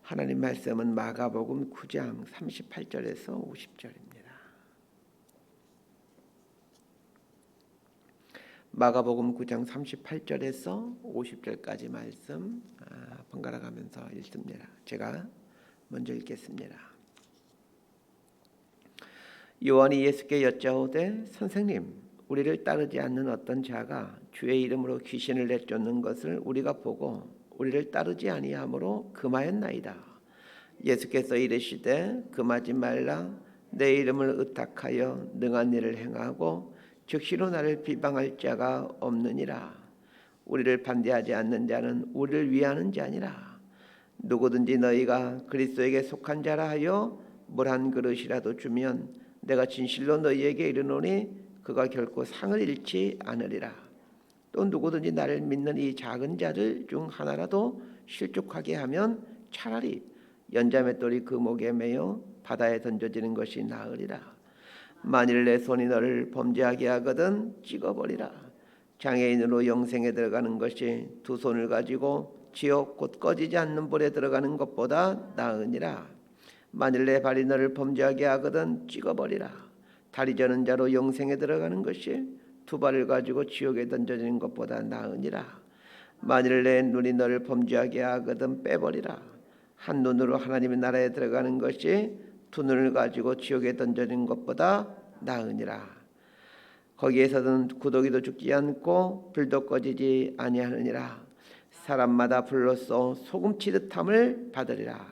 하나님 말씀은 마가복음 9장 38절에서 50절입니다. 마가복음 9장 38절에서 50절까지 말씀 번갈아 가면서 읽습니다. 제가 먼저 읽겠습니다. 요한이 예수께 여짜오되 선생님, 우리를 따르지 않는 어떤 자가 주의 이름으로 귀신을 내쫓는 것을 우리가 보고 우리를 따르지 아니하므로 금하였나이다. 예수께서 이르시되 금하지 말라. 내 이름을 의탁하여 능한 일을 행하고 즉시로 나를 비방할 자가 없느니라. 우리를 반대하지 않는 자는 우리를 위하는 자니라. 누구든지 너희가 그리스도에게 속한 자라 하여 물 한 그릇이라도 주면 내가 진실로 너희에게 이르노니 그가 결코 상을 잃지 않으리라. 또 누구든지 나를 믿는 이 작은 자들 중 하나라도 실족하게 하면 차라리 연자맷돌이 그 목에 매여 바다에 던져지는 것이 나으리라. 만일 내 손이 너를 범죄하게 하거든 찍어버리라. 장애인으로 영생에 들어가는 것이 두 손을 가지고 지옥 곧 꺼지지 않는 불에 들어가는 것보다 나으니라. 만일 내 발이 너를 범죄하게 하거든 찍어버리라. 다리 저는 자로 영생에 들어가는 것이 두 발을 가지고 지옥에 던져지는 것보다 나으니라. 만일 내 눈이 너를 범죄하게 하거든 빼버리라. 한 눈으로 하나님의 나라에 들어가는 것이 두 눈을 가지고 지옥에 던져지는 것보다 나으니라. 거기에서는 구더기도 죽지 않고 불도 꺼지지 아니하느니라. 사람마다 불로써 소금 치듯함을 받으리라.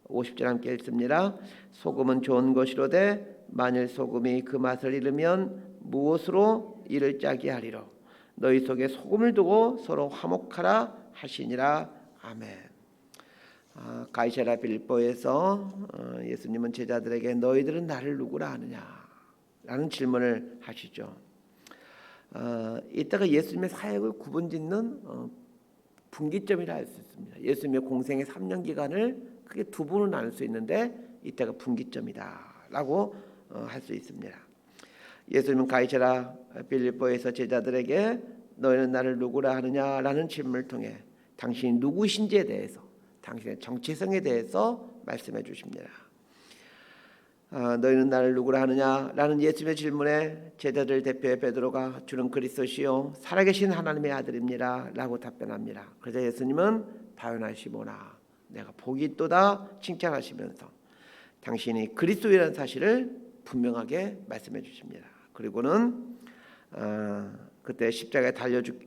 50절 함께 읽습니다. 소금은 좋은 것이로되 만일 소금이 그 맛을 잃으면 무엇으로 이를 짜게 하리로. 너희 속에 소금을 두고 서로 화목하라 하시니라. 아멘. 가이사랴 빌립보에서 예수님은 제자들에게 너희들은 나를 누구라 하느냐 라는 질문을 하시죠. 이때가 예수님의 사역을 구분짓는 분기점이라 할 수 있습니다. 예수님의 공생의 3년 기간을 크게 두 부로 나눌 수 있는데 이때가 분기점이다라고 할 수 있습니다. 예수님은 가이사랴 빌립보에서 제자들에게 너희는 나를 누구라 하느냐라는 질문을 통해 당신이 누구신지에 대해서, 당신의 정체성에 대해서 말씀해 주십니다. 너희는 나를 누구라 하느냐라는 예수님의 질문에 제자들 대표의 베드로가 주는 그리스도시요 살아계신 하나님의 아들입니다 라고 답변합니다. 그래서 예수님은 바요나시모나 내가 복이 있도다 칭찬하시면서 당신이 그리스도이라는 사실을 분명하게 말씀해 주십니다. 그리고는 그때 십자가에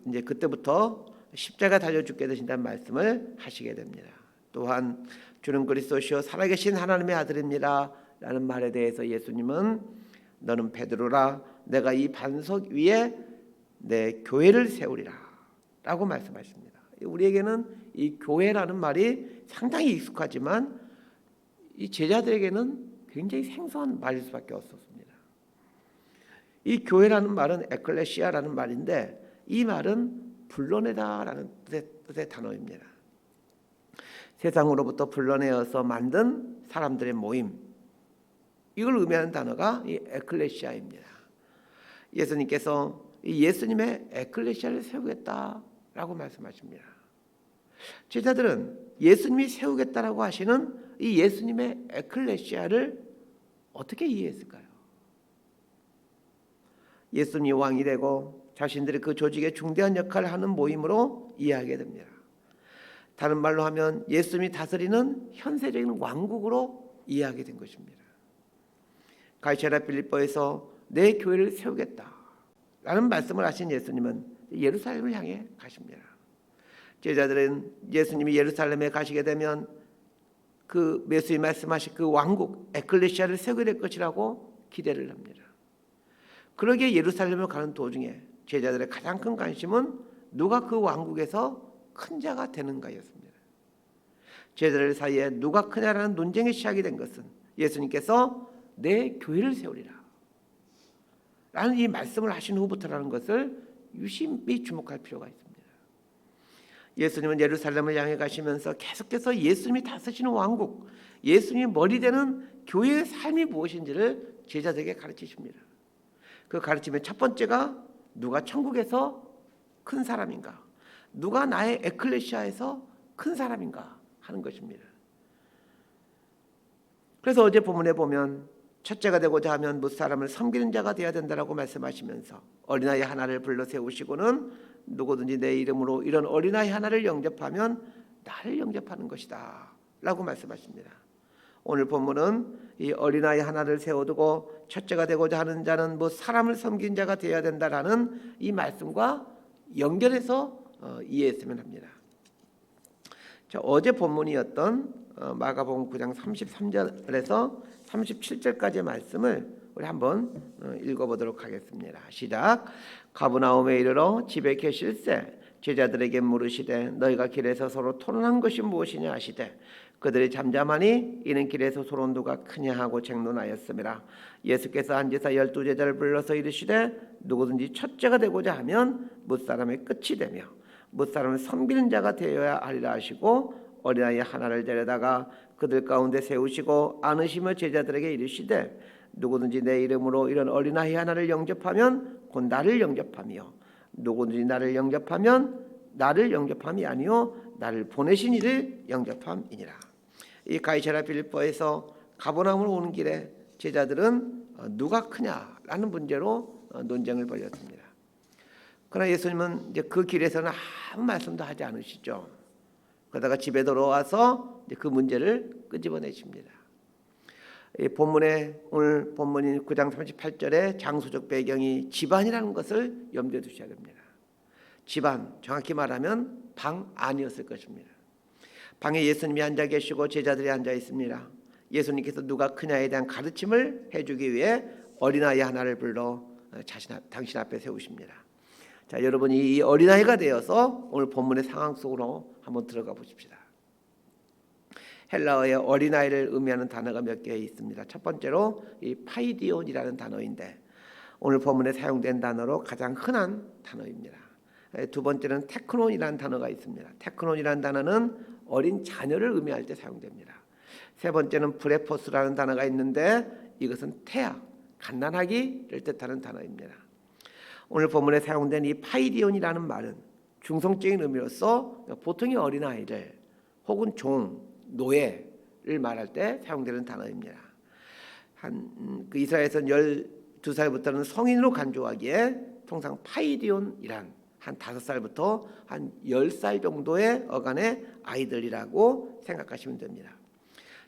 이제 그때부터 십자가 달려 죽게 되신다는 말씀을 하시게 됩니다. 또한 주는 그리스도시요 살아계신 하나님의 아들입니다 라는 말에 대해서 예수님은 너는 베드로라 내가 이 반석 위에 내 교회를 세우리라 라고 말씀하십니다. 우리에게는 이 교회라는 말이 상당히 익숙하지만 이 제자들에게는 굉장히 생소한 말일 수밖에 없었습니다. 이 교회라는 말은 에클레시아라는 말인데 이 말은 불러내다라는 뜻의 단어입니다. 세상으로부터 불러내어서 만든 사람들의 모임, 이걸 의미하는 단어가 이 에클레시아입니다. 예수님께서 이 예수님의 에클레시아를 세우겠다라고 말씀하십니다. 제자들은 예수님이 세우겠다라고 하시는 이 예수님의 에클레시아를 어떻게 이해했을까요? 예수님이 왕이 되고 자신들이 그 조직의 중대한 역할을 하는 모임으로 이해하게 됩니다. 다른 말로 하면 예수님이 다스리는 현세적인 왕국으로 이해하게 된 것입니다. 가이사랴 빌립보에서 내 교회를 세우겠다라는 말씀을 하신 예수님은 예루살렘을 향해 가십니다. 제자들은 예수님이 예루살렘에 가시게 되면 그 예수님이 말씀하신 그 왕국 에클레시아를 세우게 될 것이라고 기대를 합니다. 그러기에 예루살렘을 가는 도중에 제자들의 가장 큰 관심은 누가 그 왕국에서 큰 자가 되는가였습니다. 제자들 사이에 누가 크냐라는 논쟁이 시작이 된 것은 예수님께서 내 교회를 세우리라 라는 이 말씀을 하신 후부터라는 것을 유심히 주목할 필요가 있습니다. 예수님은 예루살렘을 향해 가시면서 계속해서 예수님이 다스리시는 왕국, 예수님이 머리 되는 교회의 삶이 무엇인지를 제자들에게 가르치십니다. 그 가르침의 첫 번째가 누가 천국에서 큰 사람인가, 누가 나의 에클레시아에서 큰 사람인가 하는 것입니다. 그래서 어제 본문에 보면 첫째가 되고자 하면 무사람을 섬기는 자가 되어야 된다라고 말씀하시면서 어린아이 하나를 불러 세우시고는 누구든지 내 이름으로 이런 어린아이 하나를 영접하면 나를 영접하는 것이다 라고 말씀하십니다. 오늘 본문은 이 어린아이 하나를 세워두고 첫째가 되고자 하는 자는 뭐 사람을 섬긴 자가 되어야 된다라는 이 말씀과 연결해서 이해했으면 합니다. 자, 어제 본문이었던 마가복음 9장 33절에서 37절까지의 말씀을 우리 한번 읽어보도록 하겠습니다. 시작. 가브나움에 이르러 집에 계실새 제자들에게 물으시되 너희가 길에서 서로 토론한 것이 무엇이냐 하시되 그들이 잠잠하니 이는 길에서 서로 누가 크냐 하고 쟁론하였음이라. 예수께서 앉으사 12제자를 불러서 이르시되 누구든지 첫째가 되고자 하면 뭇사람의 끝이 되며 뭇사람을 섬기는 자가 되어야 하리라 하시고 어린아이 하나를 데려다가 그들 가운데 세우시고 안으시며 제자들에게 이르시되 누구든지 내 이름으로 이런 어린아이 하나를 영접하면 곧 나를 영접하며 누구든지 나를 영접하면 나를 영접함이 아니요 나를 보내신 이를 영접함이니라. 이 가이사랴 빌립보에서 가버나움으로 오는 길에 제자들은 누가 크냐라는 문제로 논쟁을 벌였습니다. 그러나 예수님은 이제 그 길에서는 아무 말씀도 하지 않으시죠. 그러다가 집에 돌아와서 이제 그 문제를 끄집어내십니다. 이 본문에 오늘 본문인 9장 38절에 장소적 배경이 집안이라는 것을 염두에 두셔야 됩니다. 집안, 정확히 말하면 방 안이었을 것입니다. 방에 예수님이 앉아 계시고 제자들이 앉아 있습니다. 예수님께서 누가 크냐에 대한 가르침을 해주기 위해 어린아이 하나를 불러 당신 앞에 세우십니다. 자, 여러분이 이 어린아이가 되어서 오늘 본문의 상황 속으로 한번 들어가 보십시다. 헬라어의 어린아이를 의미하는 단어가 몇 개 있습니다. 첫 번째로 이 파이디온이라는 단어인데 오늘 본문에 사용된 단어로 가장 흔한 단어입니다. 두 번째는 테크논이라는 단어가 있습니다. 테크논이라는 단어는 어린 자녀를 의미할 때 사용됩니다. 세 번째는 브레포스라는 단어가 있는데 이것은 태아, 갓난아기를 뜻하는 단어입니다. 오늘 본문에 사용된 이 파이디온이라는 말은 중성적인 의미로서 보통의 어린아이를 혹은 종, 노예를 말할 때 사용되는 단어입니다. 그 이스라엘에서는 12살부터는 성인으로 간주하기에 통상 파이디온이란 한 5살부터 한 10살 정도의 어간의 아이들이라고 생각하시면 됩니다.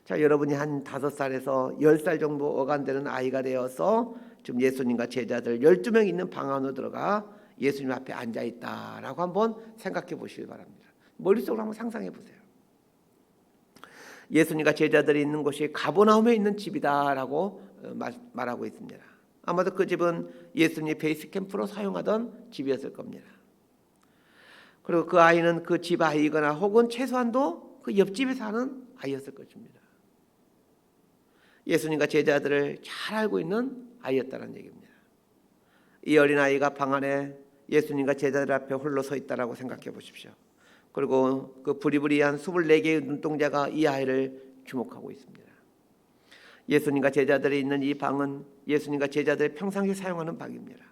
자, 여러분이 한 5살에서 10살 정도 어간되는 아이가 되어서 지금 예수님과 제자들 12명 있는 방 안으로 들어가 예수님 앞에 앉아 있다라고 한번 생각해 보시기 바랍니다. 머릿속으로 한번 상상해 보세요. 예수님과 제자들이 있는 곳이 가버나움에 있는 집이다라고 말하고 있습니다. 아마도 그 집은 예수님이 베이스 캠프로 사용하던 집이었을 겁니다. 그리고 그 아이는 그 집 아이거나 혹은 최소한도 그 옆집에 사는 아이였을 것입니다. 예수님과 제자들을 잘 알고 있는 아이였다는 얘기입니다. 이 어린아이가 방 안에 예수님과 제자들 앞에 홀로 서 있다라고 생각해 보십시오. 그리고 그 부리부리한 24개의 눈동자가 이 아이를 주목하고 있습니다. 예수님과 제자들이 있는 이 방은 예수님과 제자들이 평상시에 사용하는 방입니다.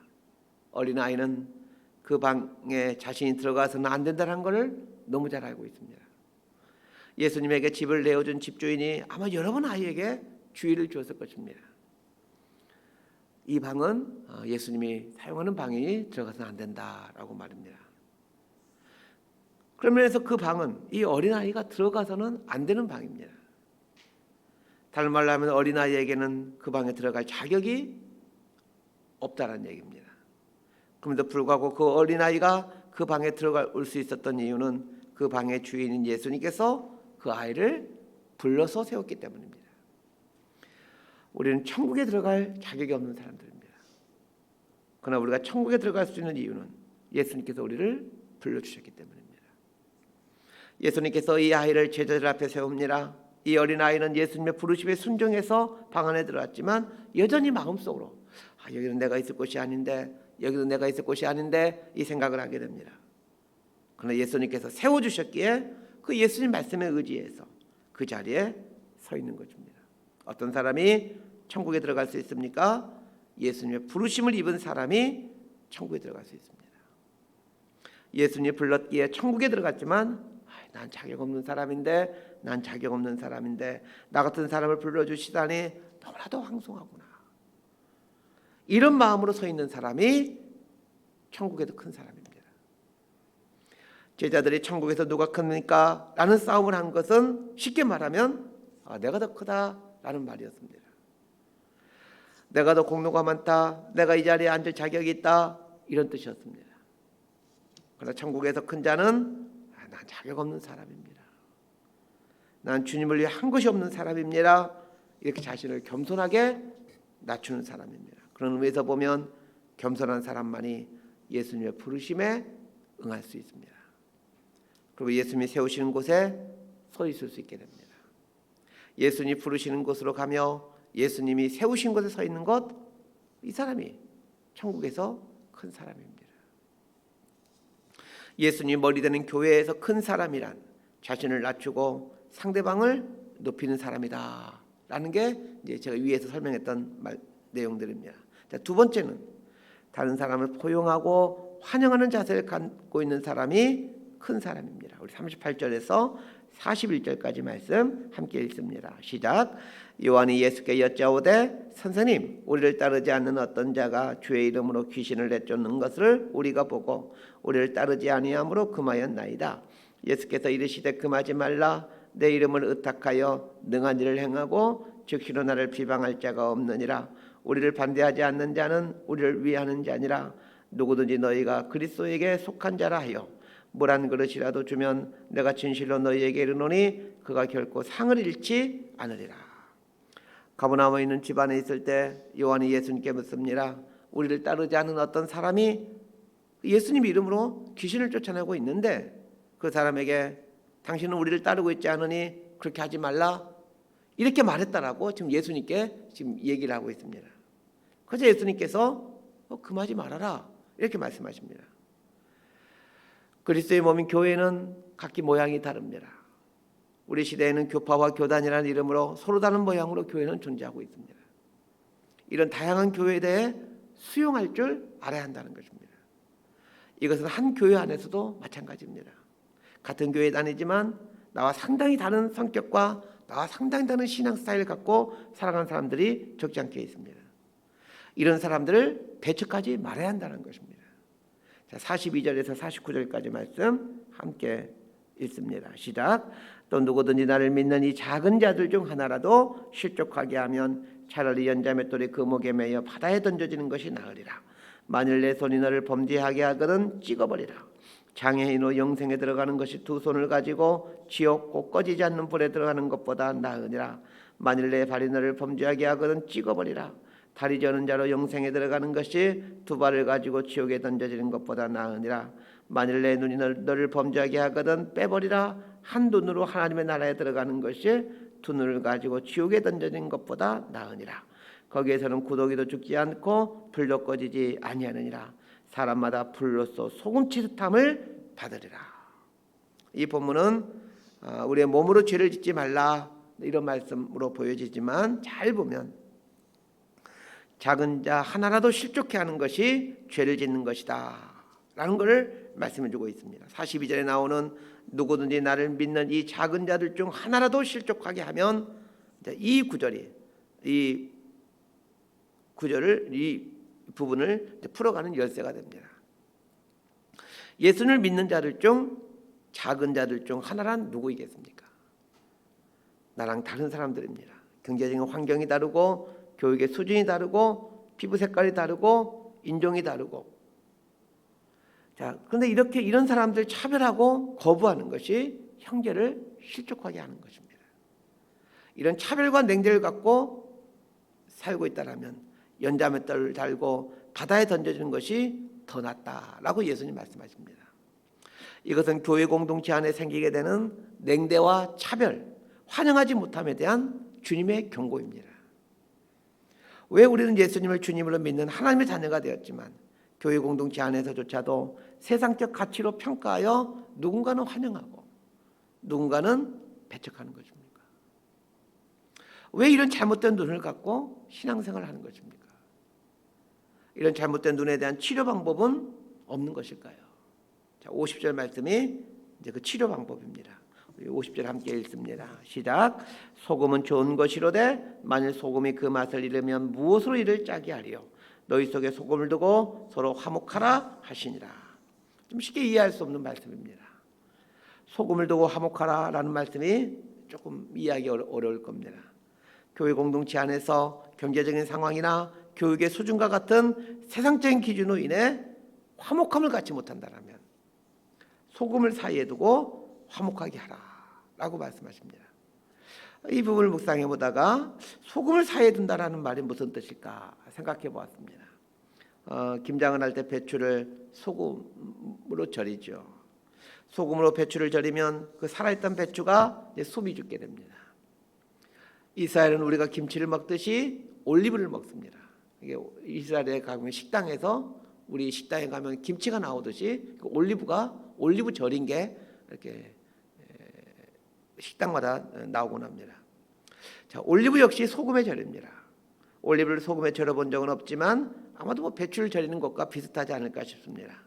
어린아이는 그 방에 자신이 들어가서는 안 된다는 것을 너무 잘 알고 있습니다. 예수님에게 집을 내어준 집주인이 아마 여러 번 아이에게 주의를 주었을 것입니다. 이 방은 예수님이 사용하는 방이니 들어가서는 안 된다라고 말입니다. 그러면서 그 방은 이 어린아이가 들어가서는 안 되는 방입니다. 다른 말로 하면 어린아이에게는 그 방에 들어갈 자격이 없다는 얘기입니다. 그럼에도 불구하고 그 어린아이가 그 방에 들어갈 수 있었던 이유는 그 방의 주인인 예수님께서 그 아이를 불러서 세웠기 때문입니다. 우리는 천국에 들어갈 자격이 없는 사람들입니다. 그러나 우리가 천국에 들어갈 수 있는 이유는 예수님께서 우리를 불러주셨기 때문입니다. 예수님께서 이 아이를 제자들 앞에 세웁니다. 이 어린아이는 예수님의 부르심에 순종해서 방 안에 들어왔지만 여전히 마음속으로 여기는 내가 있을 곳이 아닌데 여기도 내가 있을 곳이 아닌데 이 생각을 하게 됩니다. 그러나 예수님께서 세워주셨기에 그 예수님 말씀에 의지해서 그 자리에 서 있는 것입니다. 어떤 사람이 천국에 들어갈 수 있습니까? 예수님의 부르심을 입은 사람이 천국에 들어갈 수 있습니다. 예수님이 불렀기에 천국에 들어갔지만 난 자격 없는 사람인데 난 자격 없는 사람인데 나 같은 사람을 불러주시다니 너무나도 황송하구나. 이런 마음으로 서 있는 사람이 천국에도 큰 사람입니다. 제자들이 천국에서 누가 큽니까? 라는 싸움을 한 것은 쉽게 말하면 내가 더 크다라는 말이었습니다. 내가 더 공로가 많다, 내가 이 자리에 앉을 자격이 있다, 이런 뜻이었습니다. 그러나 천국에서 큰 자는 난 자격 없는 사람입니다. 난 주님을 위해 한 것이 없는 사람입니다. 이렇게 자신을 겸손하게 낮추는 사람입니다. 그런 의미에서 보면 겸손한 사람만이 예수님의 부르심에 응할 수 있습니다. 그리고 예수님이 세우시는 곳에 서 있을 수 있게 됩니다. 예수님이 부르시는 곳으로 가며 예수님이 세우신 곳에 서 있는 것, 이 사람이 천국에서 큰 사람입니다. 예수님이 머리 되는 교회에서 큰 사람이란 자신을 낮추고 상대방을 높이는 사람이다 라는 게 이제 제가 위에서 설명했던 내용들입니다. 자, 두 번째는 다른 사람을 포용하고 환영하는 자세를 갖고 있는 사람이 큰 사람입니다. 우리 38절에서 41절까지 말씀 함께 읽습니다. 시작. 요한이 예수께 여짜오되 선생님, 우리를 따르지 않는 어떤 자가 주의 이름으로 귀신을 내쫓는 것을 우리가 보고 우리를 따르지 아니하므로 금하였나이다. 예수께서 이르시되 금하지 말라. 내 이름을 의탁하여 능한 일을 행하고 즉시로 나를 비방할 자가 없느니라. 우리를 반대하지 않는 자는 우리를 위하는 자니라. 누구든지 너희가 그리스도에게 속한 자라 하여 물 한 그릇이라도 주면 내가 진실로 너희에게 이르노니 그가 결코 상을 잃지 않으리라. 가버나움에 있는 집안에 있을 때 요한이 예수님께 묻습니다. 우리를 따르지 않는 어떤 사람이 예수님 이름으로 귀신을 쫓아내고 있는데 그 사람에게 당신은 우리를 따르고 있지 않으니 그렇게 하지 말라, 이렇게 말했다라고 지금 예수님께 지금 얘기를 하고 있습니다. 그래서 예수님께서 금하지 말아라 이렇게 말씀하십니다. 그리스도의 몸인 교회는 각기 모양이 다릅니다. 우리 시대에는 교파와 교단이라는 이름으로 서로 다른 모양으로 교회는 존재하고 있습니다. 이런 다양한 교회에 대해 수용할 줄 알아야 한다는 것입니다. 이것은 한 교회 안에서도 마찬가지입니다. 같은 교회에 다니지만 나와 상당히 다른 성격과 나와 상당히 다른 신앙 스타일을 갖고 살아가는 사람들이 적지 않게 있습니다. 이런 사람들을 배척하지 말아야 한다는 것입니다. 자, 42절에서 49절까지 말씀 함께 읽습니다. 시작. 또 누구든지 나를 믿는 이 작은 자들 중 하나라도 실족하게 하면 차라리 연자맷돌이 그 목에 매여 바다에 던져지는 것이 나으리라. 만일 내 손이 너를 범죄하게 하거든 찍어버리라. 장애인으로 영생에 들어가는 것이 두 손을 가지고 지옥 곧 꺼지지 않는 불에 들어가는 것보다 나으니라. 만일 내 발이 너를 범죄하게 하거든 찍어버리라. 다리 저는 자로 영생에 들어가는 것이 두 발을 가지고 지옥에 던져지는 것보다 나으니라. 만일 내 눈이 너를 범죄하게 하거든 빼버리라. 한 눈으로 하나님의 나라에 들어가는 것이 두 눈을 가지고 지옥에 던져지는 것보다 나으니라. 거기에서는 구더기도 죽지 않고 불도 꺼지지 아니하느니라. 사람마다 불로써 소금치듯함을 받으리라. 이 본문은 우리의 몸으로 죄를 짓지 말라 이런 말씀으로 보여지지만 잘 보면 작은 자 하나라도 실족해 하는 것이 죄를 짓는 것이다 라는 것을 말씀해 주고 있습니다. 42절에 나오는 누구든지 나를 믿는 이 작은 자들 중 하나라도 실족하게 하면 이 구절을 이 부분을 풀어가는 열쇠가 됩니다. 예수를 믿는 자들 중 작은 자들 중 하나란 누구이겠습니까? 나랑 다른 사람들입니다. 경제적인 환경이 다르고 교육의 수준이 다르고 피부 색깔이 다르고 인종이 다르고, 자, 그런데 이런 사람들 차별하고 거부하는 것이 형제를 실족하게 하는 것입니다. 이런 차별과 냉정을 갖고 살고 있다라면 연자맷돌을 달고 바다에 던져주는 것이 더 낫다라고 예수님 말씀하십니다. 이것은 교회 공동체 안에 생기게 되는 냉대와 차별, 환영하지 못함에 대한 주님의 경고입니다. 왜 우리는 예수님을 주님으로 믿는 하나님의 자녀가 되었지만 교회 공동체 안에서조차도 세상적 가치로 평가하여 누군가는 환영하고 누군가는 배척하는 것입니까? 왜 이런 잘못된 눈을 갖고 신앙생활을 하는 것입니까? 이런 잘못된 눈에 대한 치료 방법은 없는 것일까요? 자, 50절 말씀이 이제 그 치료 방법입니다. 50절 함께 읽습니다. 시작. 소금은 좋은 것이로되 만일 소금이 그 맛을 잃으면 무엇으로 이를 짜게 하리요. 너희 속에 소금을 두고 서로 화목하라 하시니라. 좀 쉽게 이해할 수 없는 말씀입니다. 소금을 두고 화목하라라는 말씀이 조금 이해하기 어려울 겁니다. 교회 공동체 안에서 경제적인 상황이나 교육의 수준과 같은 세상적인 기준으로 인해 화목함을 갖지 못한다면 소금을 사이에 두고 화목하게 하라라고 말씀하십니다. 이 부분을 묵상해 보다가 소금을 사이에 둔다라는 말이 무슨 뜻일까 생각해 보았습니다. 김장을 할 때 배추를 소금으로 절이죠. 소금으로 배추를 절이면 그 살아있던 배추가 이제 숨이 죽게 됩니다. 이스라엘은 우리가 김치를 먹듯이 올리브를 먹습니다. 이게 이스라엘에 가면 식당에서 우리 식당에 가면 김치가 나오듯이 그 올리브 절인 게 이렇게 식당마다 나오곤 합니다. 자, 올리브 역시 소금에 절입니다. 올리브를 소금에 절여본 적은 없지만 아마도 뭐 배추를 절이는 것과 비슷하지 않을까 싶습니다.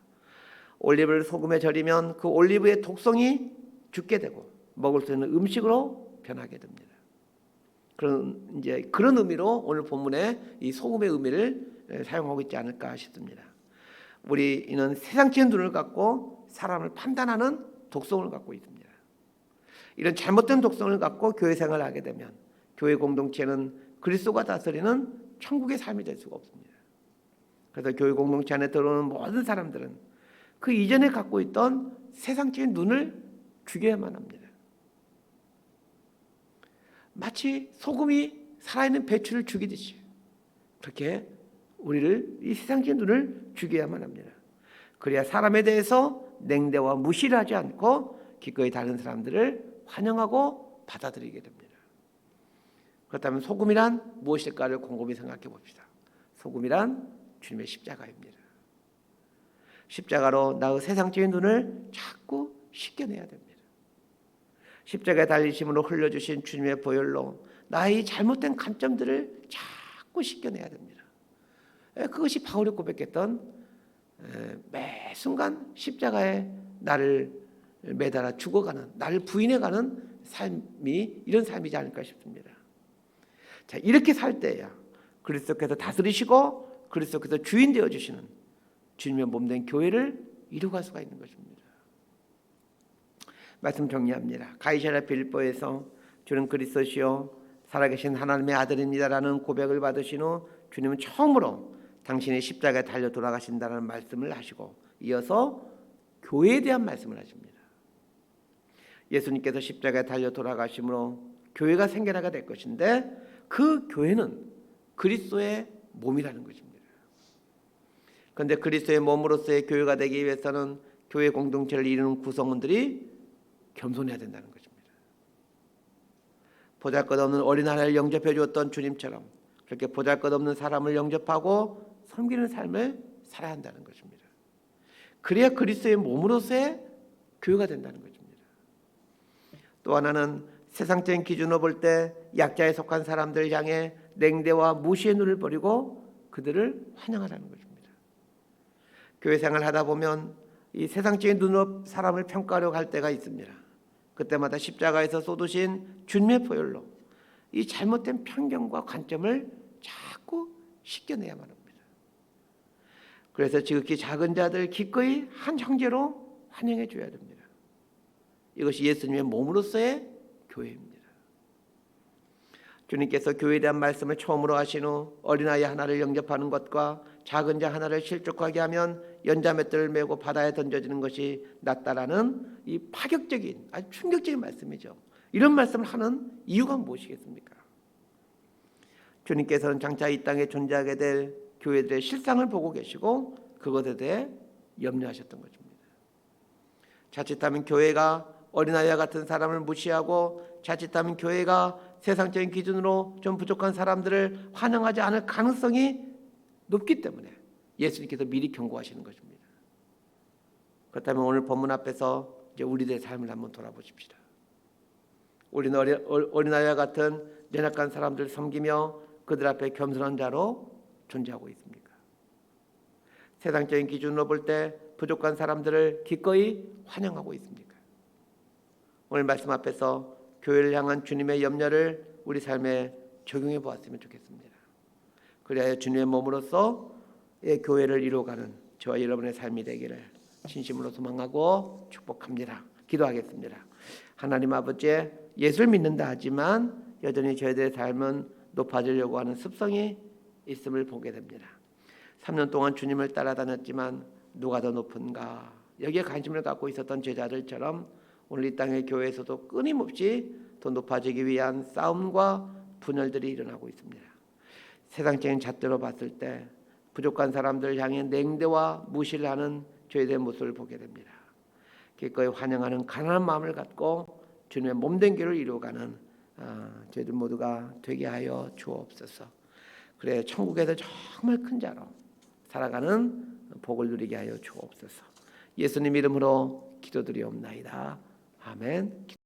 올리브를 소금에 절이면 그 올리브의 독성이 죽게 되고 먹을 수 있는 음식으로 변하게 됩니다. 그런 의미로 오늘 본문에 이 소금의 의미를 사용하고 있지 않을까 싶습니다. 우리는 세상적인 눈을 갖고 사람을 판단하는 독성을 갖고 있습니다. 이런 잘못된 독성을 갖고 교회 생활을 하게 되면 교회 공동체는 그리스도가 다스리는 천국의 삶이 될 수가 없습니다. 그래서 교회 공동체 안에 들어오는 모든 사람들은 그 이전에 갖고 있던 세상적인 눈을 죽여야만 합니다. 마치 소금이 살아있는 배추를 죽이듯이 그렇게 우리를 이 세상적인 눈을 죽여야만 합니다. 그래야 사람에 대해서 냉대와 무시를 하지 않고 기꺼이 다른 사람들을 환영하고 받아들이게 됩니다. 그렇다면 소금이란 무엇일까를 곰곰이 생각해 봅시다. 소금이란 주님의 십자가입니다. 십자가로 나의 세상적인 눈을 자꾸 씻겨내야 됩니다. 십자가에 달리심으로 흘려주신 주님의 보혈로 나의 잘못된 관점들을 자꾸 씻겨내야 됩니다. 그것이 바울이 고백했던 매 순간 십자가에 나를 매달아 죽어가는, 나를 부인해가는 삶이 이런 삶이지 않을까 싶습니다. 자, 이렇게 살 때야 그리스도께서 다스리시고 그리스도께서 주인 되어주시는 주님의 몸된 교회를 이루어갈 수가 있는 것입니다. 말씀 정리합니다. 가이사랴 빌립보에서 주는 그리스도시요 살아계신 하나님의 아들입니다라는 고백을 받으신 후 주님은 처음으로 당신의 십자가에 달려 돌아가신다는 말씀을 하시고 이어서 교회에 대한 말씀을 하십니다. 예수님께서 십자가에 달려 돌아가심으로 교회가 생겨나게 될 것인데 그 교회는 그리스도의 몸이라는 것입니다. 그런데 그리스도의 몸으로서의 교회가 되기 위해서는 교회 공동체를 이루는 구성원들이 겸손해야 된다는 것입니다. 보잘것없는 어린아이를 영접해 주었던 주님처럼 그렇게 보잘것없는 사람을 영접하고 섬기는 삶을 살아야 한다는 것입니다. 그래야 그리스도의 몸으로서의 교회가 된다는 것입니다. 또 하나는 세상적인 기준으로 볼 때 약자에 속한 사람들을 향해 냉대와 무시의 눈을 버리고 그들을 환영하라는 것입니다. 교회 생활을 하다 보면 이 세상적인 눈으로 사람을 평가하려고 할 때가 있습니다. 그때마다 십자가에서 쏟으신 주님의 보혈로 이 잘못된 편견과 관점을 자꾸 씻겨내야만 합니다. 그래서 지극히 작은 자들 기꺼이 한 형제로 환영해 줘야 됩니다. 이것이 예수님의 몸으로서의 교회입니다. 주님께서 교회에 대한 말씀을 처음으로 하신 후 어린아이 하나를 영접하는 것과 작은 자 하나를 실족하게 하면 연자맷돌을 메고 바다에 던져지는 것이 낫다라는 이 파격적인 아주 충격적인 말씀이죠. 이런 말씀을 하는 이유가 무엇이겠습니까? 주님께서는 장차 이 땅에 존재하게 될 교회들의 실상을 보고 계시고 그것에 대해 염려하셨던 것입니다. 자칫하면 교회가 어린아이와 같은 사람을 무시하고 자칫하면 교회가 세상적인 기준으로 좀 부족한 사람들을 환영하지 않을 가능성이 높기 때문에 예수님께서 미리 경고하시는 것입니다. 그렇다면 오늘 본문 앞에서 이제 우리들의 삶을 한번 돌아보십시다. 우리는 어린아이와 같은 연약한 사람들을 섬기며 그들 앞에 겸손한 자로 존재하고 있습니까? 세상적인 기준으로 볼 때 부족한 사람들을 기꺼이 환영하고 있습니까? 오늘 말씀 앞에서 교회를 향한 주님의 염려를 우리 삶에 적용해 보았으면 좋겠습니다. 그래야 주님의 몸으로서 교회를 이루어가는 저와 여러분의 삶이 되기를 진심으로 소망하고 축복합니다. 기도하겠습니다. 하나님 아버지, 예수를 믿는다 하지만 여전히 저희들의 삶은 높아지려고 하는 습성이 있음을 보게 됩니다. 3년 동안 주님을 따라다녔지만 누가 더 높은가, 여기에 관심을 갖고 있었던 제자들처럼 오늘 이 땅의 교회에서도 끊임없이 더 높아지기 위한 싸움과 분열들이 일어나고 있습니다. 세상적인 잣대로 봤을 때 부족한 사람들을 향해 냉대와 무시를 하는 저희들의 모습을 보게 됩니다. 기꺼이 환영하는 가난한 마음을 갖고 주님의 몸된 길을 이루어가는 저희들 모두가 되게 하여 주옵소서. 그래 천국에서 정말 큰 자로 살아가는 복을 누리게 하여 주옵소서. 예수님 이름으로 기도드리옵나이다. 아멘.